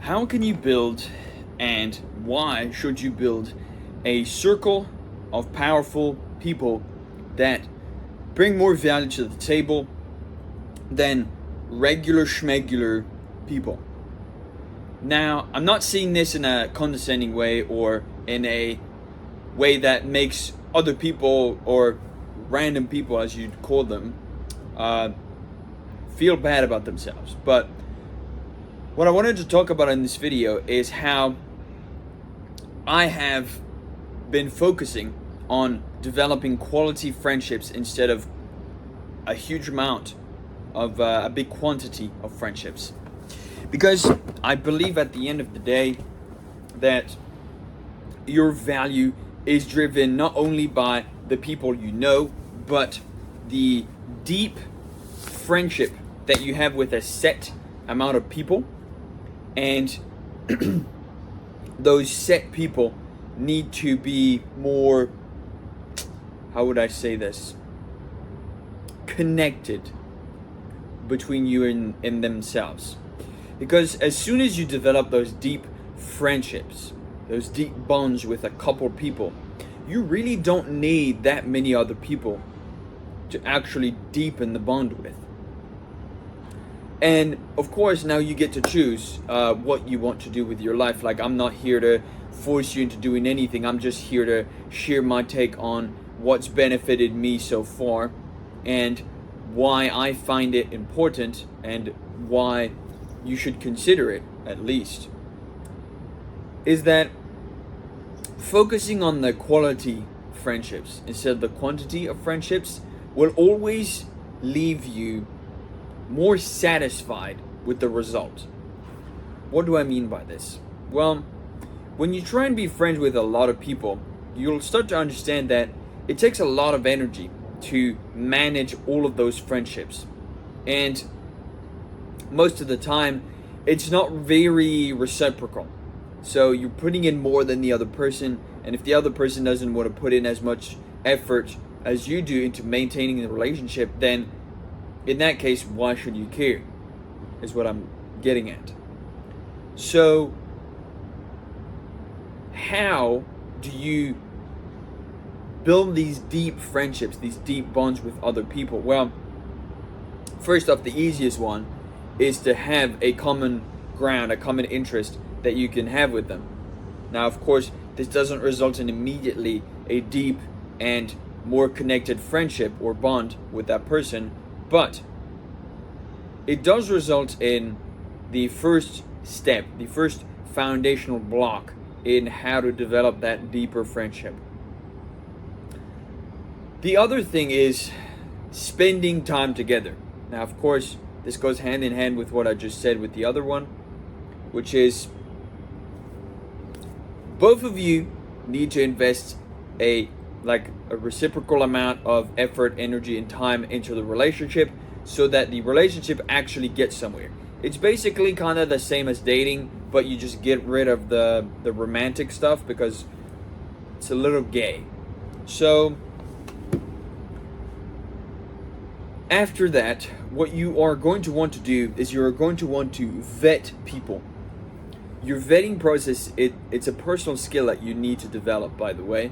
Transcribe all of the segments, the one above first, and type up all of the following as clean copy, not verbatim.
How can you build, and why should you build, a circle of powerful people that bring more value to the table than regular schmegular people? Now, I'm not seeing this in a condescending way or in a way that makes other people, or random people as you'd call them, feel bad about themselves. But what I wanted to talk about in this video is how I have been focusing on developing quality friendships instead of a huge amount of a big quantity of friendships. Because I believe at the end of the day that your value is driven not only by the people you know, but the deep friendship that you have with a set amount of people. And those set people need to be more, how would I say this, connected between you and themselves. Because as soon as you develop those deep friendships, those deep bonds with a couple people, you really don't need that many other people to actually deepen the bond with. And of course, now you get to choose what you want to do with your life. Like, I'm not here to force you into doing anything. I'm just here to share my take on what's benefited me so far and why I find it important and why you should consider it, at least, is that focusing on the quality friendships instead of the quantity of friendships will always leave you more satisfied with the result. What do I mean by this? Well, when you try and be friends with a lot of people, you'll start to understand that it takes a lot of energy to manage all of those friendships. And most of the time, it's not very reciprocal. So you're putting in more than the other person, and if the other person doesn't want to put in as much effort as you do into maintaining the relationship, then in that case, why should you care? Is what I'm getting at. So, how do you build these deep friendships, these deep bonds with other people? Well, first off, the easiest one is to have a common ground, a common interest that you can have with them. Now, of course, this doesn't result in immediately a deep and more connected friendship or bond with that person, but it does result in the first step, the first foundational block in how to develop that deeper friendship. The other thing is spending time together. Now, of course, this goes hand in hand with what I just said with the other one, which is both of you need to invest a reciprocal amount of effort, energy, and time into the relationship so that the relationship actually gets somewhere. It's basically kind of the same as dating, but you just get rid of the romantic stuff because it's a little gay. So after that, what you are going to want to do is you're going to want to vet people. Your vetting process, it's a personal skill that you need to develop, by the way,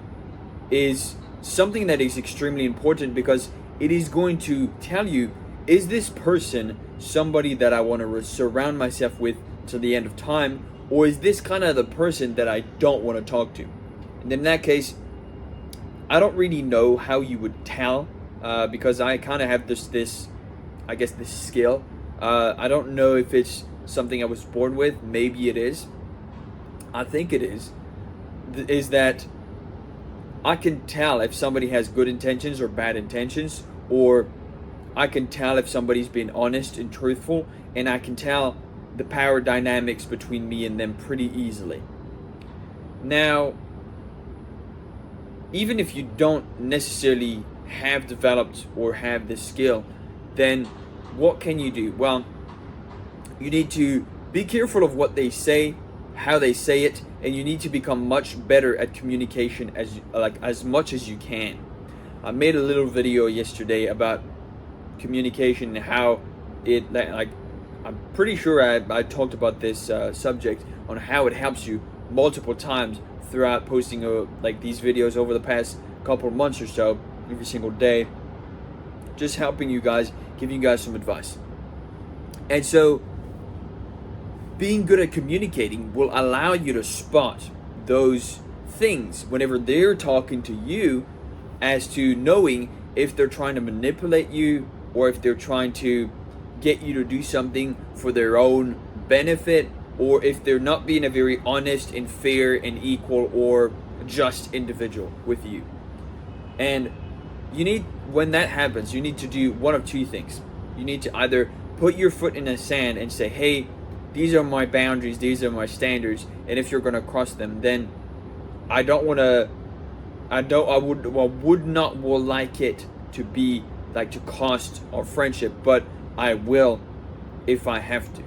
is something that is extremely important because it is going to tell you, is this person somebody that I want to surround myself with to the end of time, or is this kind of the person that I don't want to talk to? And in that case, I don't really know how you would tell because I kind of have this skill. I don't know if it's something I was born with. Maybe it is. I think it is. Is that I can tell if somebody has good intentions or bad intentions, or I can tell if somebody's being honest and truthful, and I can tell the power dynamics between me and them pretty easily. Now, even if you don't necessarily have developed or have this skill, then what can you do? Well, you need to be careful of what they say, how they say it, and you need to become much better at communication as much as you can. I made a little video yesterday about communication and how it I'm pretty sure I talked about this subject on how it helps you multiple times throughout posting like these videos over the past couple of months or so, every single day, just helping you guys, giving you guys some advice. And so being good at communicating will allow you to spot those things whenever they're talking to you, as to knowing if they're trying to manipulate you or if they're trying to get you to do something for their own benefit, or if they're not being a very honest and fair and equal or just individual with you. And you need, when that happens, you need to do one of two things. You need to either put your foot in the sand and say, hey, these are my boundaries, these are my standards, and if you're going to cross them, then I would not like it to be like to cost our friendship, but I will if I have to.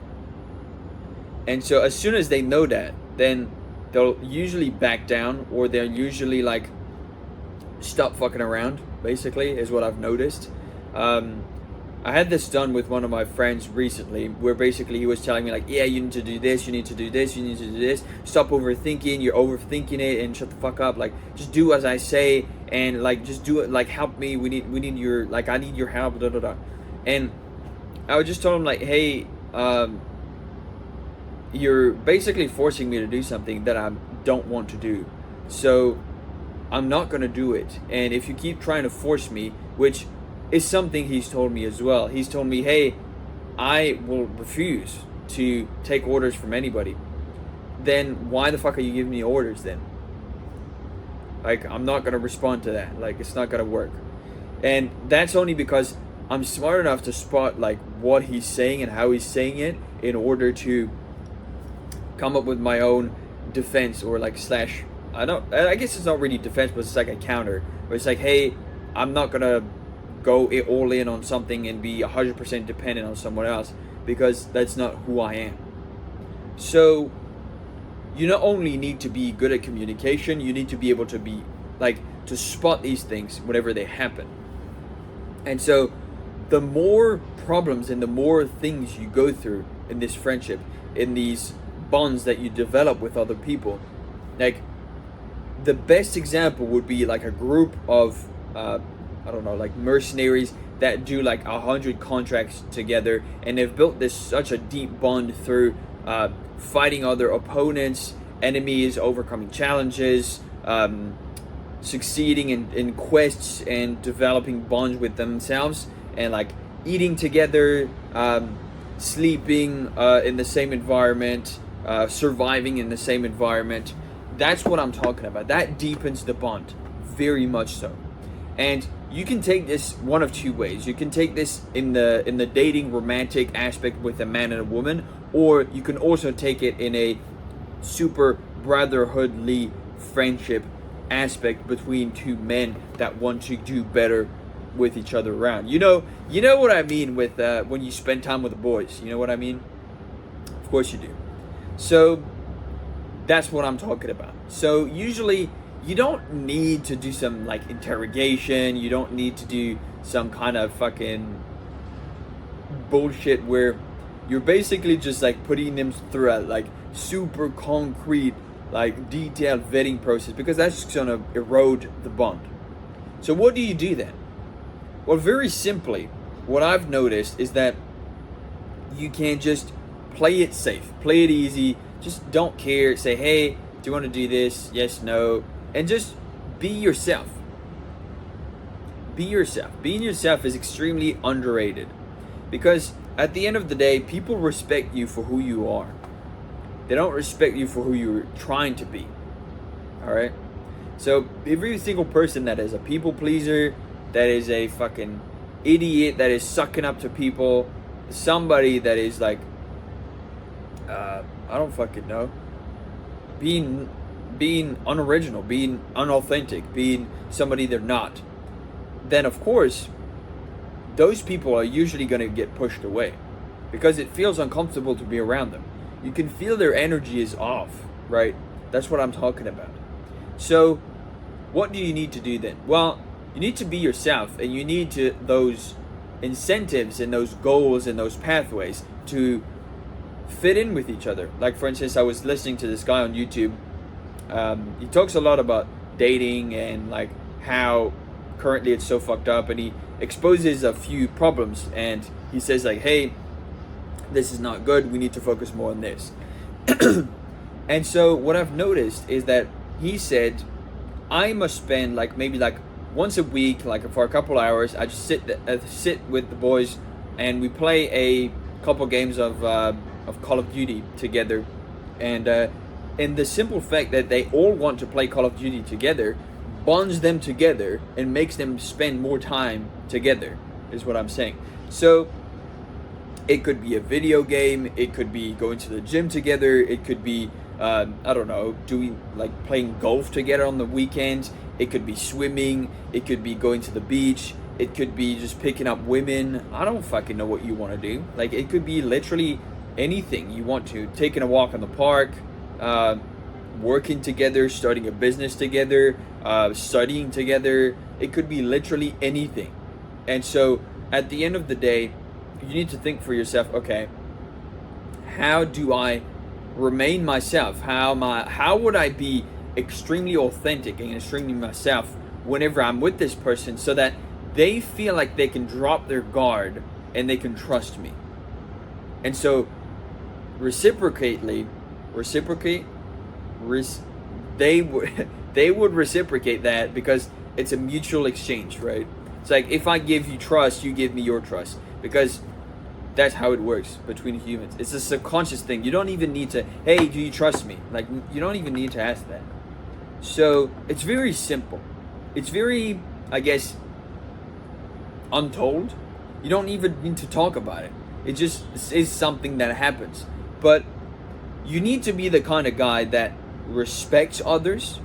And so as soon as they know that, then they'll usually back down, or they'll usually like stop fucking around, basically, is what I've noticed. I had this done with one of my friends recently, where basically he was telling me like, yeah, you need to do this, you need to do this, you need to do this, stop overthinking, you're overthinking it, and shut the fuck up, like just do as I say, and like just do it, like help me, we need your, like I need your help, da da da. And I would just tell him like, hey, you're basically forcing me to do something that I don't want to do, so I'm not gonna do it. And if you keep trying to force me, which is something he's told me as well, he's told me, hey, I will refuse to take orders from anybody. Then why the fuck are you giving me orders then? Like, I'm not gonna respond to that. Like, it's not gonna work. And that's only because I'm smart enough to spot like what he's saying and how he's saying it, in order to come up with my own defense, or like slash, I guess it's not really defense, but it's like a counter, where it's like, hey, I'm not gonna go all in on something and be 100% dependent on someone else, because that's not who I am. So you not only need to be good at communication, you need to be able to be like to spot these things whenever they happen. And so the more problems and the more things you go through in this friendship, in these bonds that you develop with other people, like the best example would be like a group of I don't know, like mercenaries that do like 100 contracts together, and they've built this such a deep bond through fighting other opponents, enemies, overcoming challenges, succeeding in quests, and developing bonds with themselves, and like eating together, sleeping in the same environment, surviving in the same environment. That's what I'm talking about. That deepens the bond very much so. And you can take this one of two ways. You can take this in the dating romantic aspect with a man and a woman, or you can also take it in a super brotherhoodly friendship aspect between two men that want to do better with each other around. You know what I mean with when you spend time with the boys. You know what I mean? Of course you do. So that's what I'm talking about. So usually you don't need to do some like interrogation. You don't need to do some kind of fucking bullshit where you're basically just like putting them through a like super concrete, like detailed vetting process, because that's just gonna erode the bond. So what do you do then? Well, very simply, what I've noticed is that you can just play it safe, play it easy, just don't care, say, hey, do you want to do this? Yes, no. And just be yourself. Be yourself. Being yourself is extremely underrated, because at the end of the day, people respect you for who you are. They don't respect you for who you're trying to be. Alright? So every single person that is a people pleaser, that is a fucking idiot, that is sucking up to people, somebody that is like, I don't fucking know, being unoriginal, being unauthentic, being somebody they're not, then of course those people are usually going to get pushed away, because it feels uncomfortable to be around them. You can feel their energy is off, right? That's what I'm talking about. So what do you need to do then? Well, you need to be yourself, and you need to those incentives and those goals and those pathways to fit in with each other. Like, for instance, I was listening to this guy on YouTube. He talks a lot about dating and like how currently it's so fucked up, and he exposes a few problems, and he says like, hey, this is not good, we need to focus more on this. And so what I've noticed is that he said I must spend like maybe like once a week, like for a couple hours, I just sit with the boys and we play a couple games of Call of Duty together. And the simple fact that they all want to play Call of Duty together bonds them together and makes them spend more time together, is what I'm saying. So it could be a video game, it could be going to the gym together, it could be I don't know, doing like playing golf together on the weekends, it could be swimming, it could be going to the beach, it could be just picking up women. I don't fucking know what you want to do. Like, it could be literally anything you want to. Taking a walk in the park, working together, starting a business together, studying together. It could be literally anything. And so at the end of the day, you need to think for yourself, okay, how do I remain myself? How would I be extremely authentic and extremely myself whenever I'm with this person, so that they feel like they can drop their guard and they can trust me? And so they would reciprocate that, because it's a mutual exchange, right? It's like, if I give you trust, you give me your trust, because that's how it works between humans. It's a subconscious thing. You don't even need to, hey, do you trust me? Like, you don't even need to ask that. So it's very simple. It's very, I guess, untold. You don't even need to talk about it. It just is something that happens. But you need to be the kind of guy that respects others.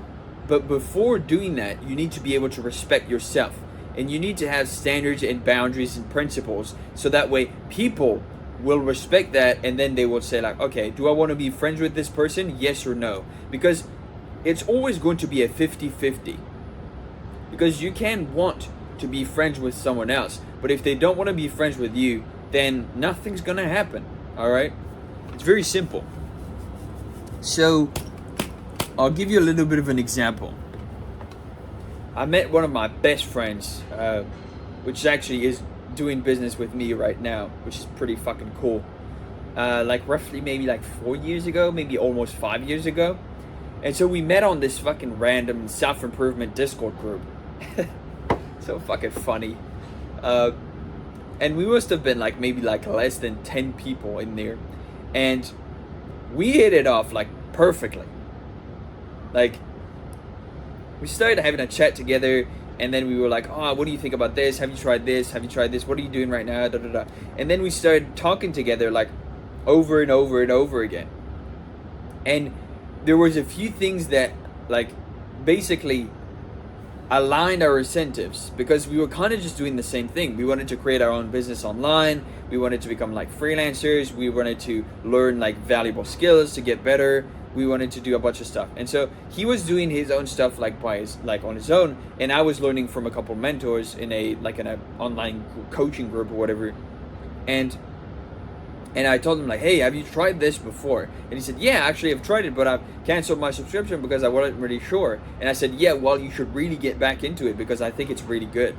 But before doing that, you need to be able to respect yourself. And you need to have standards and boundaries and principles, so that way people will respect that, and then they will say like, okay, do I want to be friends with this person? Yes or no? Because it's always going to be a 50-50. Because you can want to be friends with someone else, but if they don't want to be friends with you, then nothing's going to happen. All right? It's very simple. So I'll give you a little bit of an example. I met one of my best friends, which actually is doing business with me right now, which is pretty fucking cool. Like roughly maybe like 4 years ago, maybe almost 5 years ago. And so we met on this fucking random self-improvement Discord group. So fucking funny. And we must have been like maybe like less than 10 people in there. And we hit it off like perfectly. Like, we started having a chat together, and then we were like, oh, what do you think about this? Have you tried this? Have you tried this? What are you doing right now? Da, da, da. And then we started talking together like over and over and over again. And there was a few things that like basically aligned our incentives, because we were kind of just doing the same thing. We wanted to create our own business online. We wanted to become like freelancers. We wanted to learn like valuable skills to get better. We wanted to do a bunch of stuff. And so he was doing his own stuff like on his own, and I was learning from a couple mentors in an online coaching group or whatever. And I told him like, hey, have you tried this before? And he said, yeah, actually I've tried it, but I've canceled my subscription because I wasn't really sure. And I said, yeah, well, you should really get back into it because I think it's really good.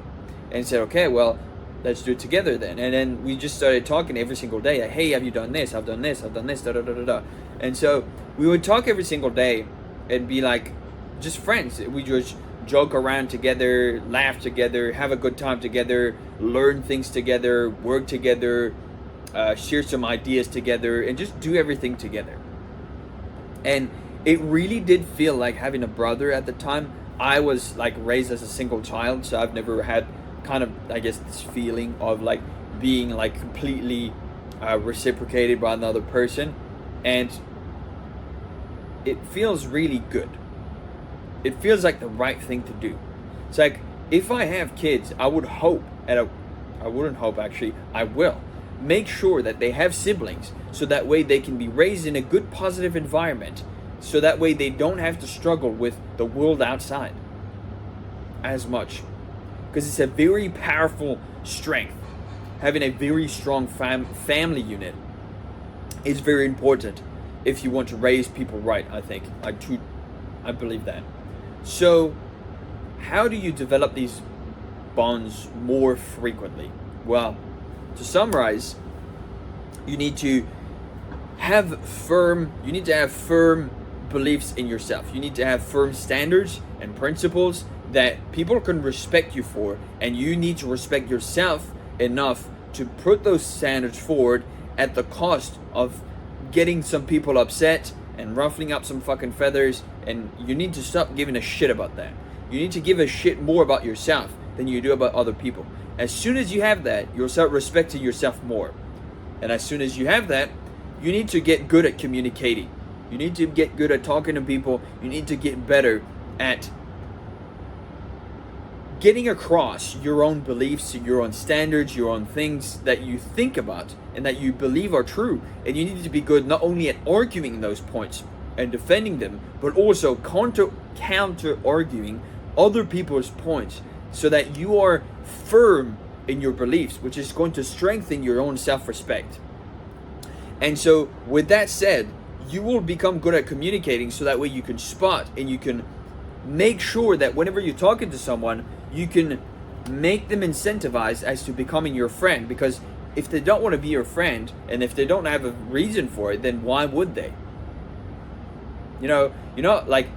And he said, okay, well, let's do it together then. And then we just started talking every single day. Like, hey, have you done this? I've done this, da da da da da. And so we would talk every single day and be like just friends. We just joke around together, laugh together, have a good time together, learn things together, work together, share some ideas together, and just do everything together. And it really did feel like having a brother at the time. I was like raised as a single child, so I've never had kind of, I guess, this feeling of like being like completely reciprocated by another person. And it feels really good. It feels like the right thing to do. It's like, if I have kids, I would hope I wouldn't hope actually, I will make sure that they have siblings, so that way they can be raised in a good positive environment, so that way they don't have to struggle with the world outside as much, because it's a very powerful strength having a very strong family unit is very important if you want to raise people right. I think I believe that. So how do you develop these bonds more frequently? Well, to summarize, you need to have firm beliefs in yourself. You need to have firm standards and principles that people can respect you for, and you need to respect yourself enough to put those standards forward at the cost of getting some people upset and ruffling up some fucking feathers. And you need to stop giving a shit about that. You need to give a shit more about yourself than you do about other people. As soon as you have that, you'll start respecting yourself more. And as soon as you have that, you need to get good at communicating. You need to get good at talking to people. You need to get better at getting across your own beliefs, your own standards, your own things that you think about and that you believe are true. And you need to be good not only at arguing those points and defending them, but also counter arguing other people's points, so that you are firm in your beliefs, which is going to strengthen your own self-respect. And so with that said, you will become good at communicating, so that way you can spot and you can make sure that whenever you're talking to someone, you can make them incentivized as to becoming your friend. Because if they don't want to be your friend, and if they don't have a reason for it, then why would they? You know, like,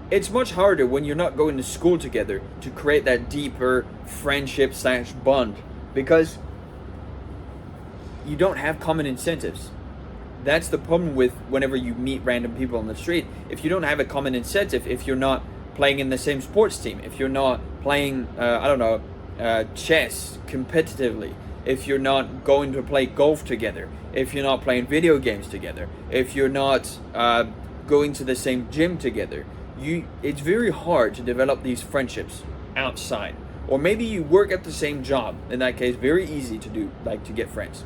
it's much harder when you're not going to school together to create that deeper friendship / bond, because you don't have common incentives. That's the problem with whenever you meet random people on the street. If you don't have a common incentive, if you're not playing in the same sports team, if you're not playing, chess competitively, if you're not going to play golf together, if you're not playing video games together, if you're not going to the same gym together, it's very hard to develop these friendships outside. Or maybe you work at the same job. In that case, very easy to do, like to get friends.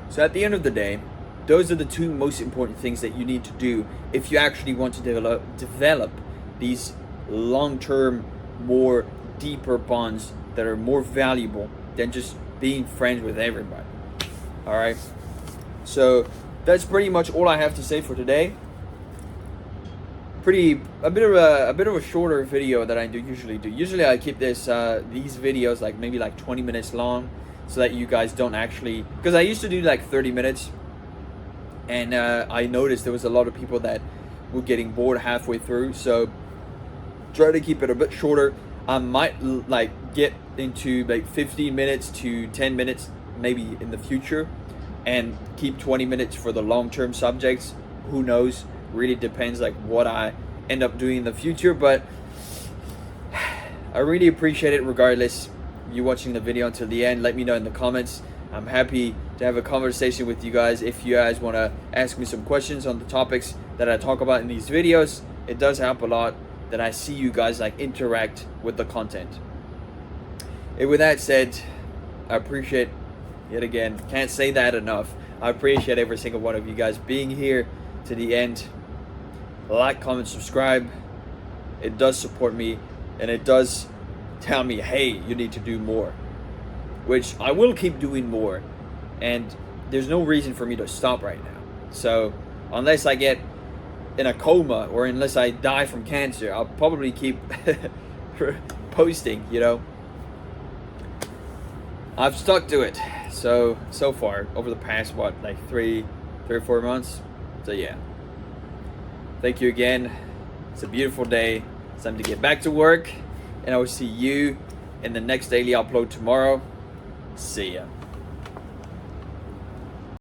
So at the end of the day, those are the two most important things that you need to do if you actually want to develop these long-term, more deeper bonds that are more valuable than just being friends with everybody. All right. So that's pretty much all I have to say for today. A bit of a shorter video that I usually do. Usually I keep these videos like maybe like 20 minutes long, so that you guys don't actually, because I used to do like 30 minutes, and I noticed there was a lot of people that were getting bored halfway through. So try to keep it a bit shorter. I might like get into like 15 minutes to 10 minutes maybe in the future, and keep 20 minutes for the long-term subjects. Who knows? Really depends like what I end up doing in the future, but I really appreciate it regardless. You watching the video until the end, let me know in the comments. I'm happy to have a conversation with you guys. If you guys want to ask me some questions on the topics that I talk about in these videos, it does help a lot that I see you guys like interact with the content. And with that said, I appreciate, yet again, can't say that enough, I appreciate every single one of you guys being here to the end. Like, comment, subscribe. It does support me, and it does tell me, hey, you need to do more, which I will keep doing more, and there's no reason for me to stop right now. So unless I get in a coma or unless I die from cancer, I'll probably keep posting, you know. I've stuck to it so far over the past like 3 or 4 months. So yeah, thank you again. It's a beautiful day. It's time to get back to work, and I will see you in the next daily upload tomorrow. See ya.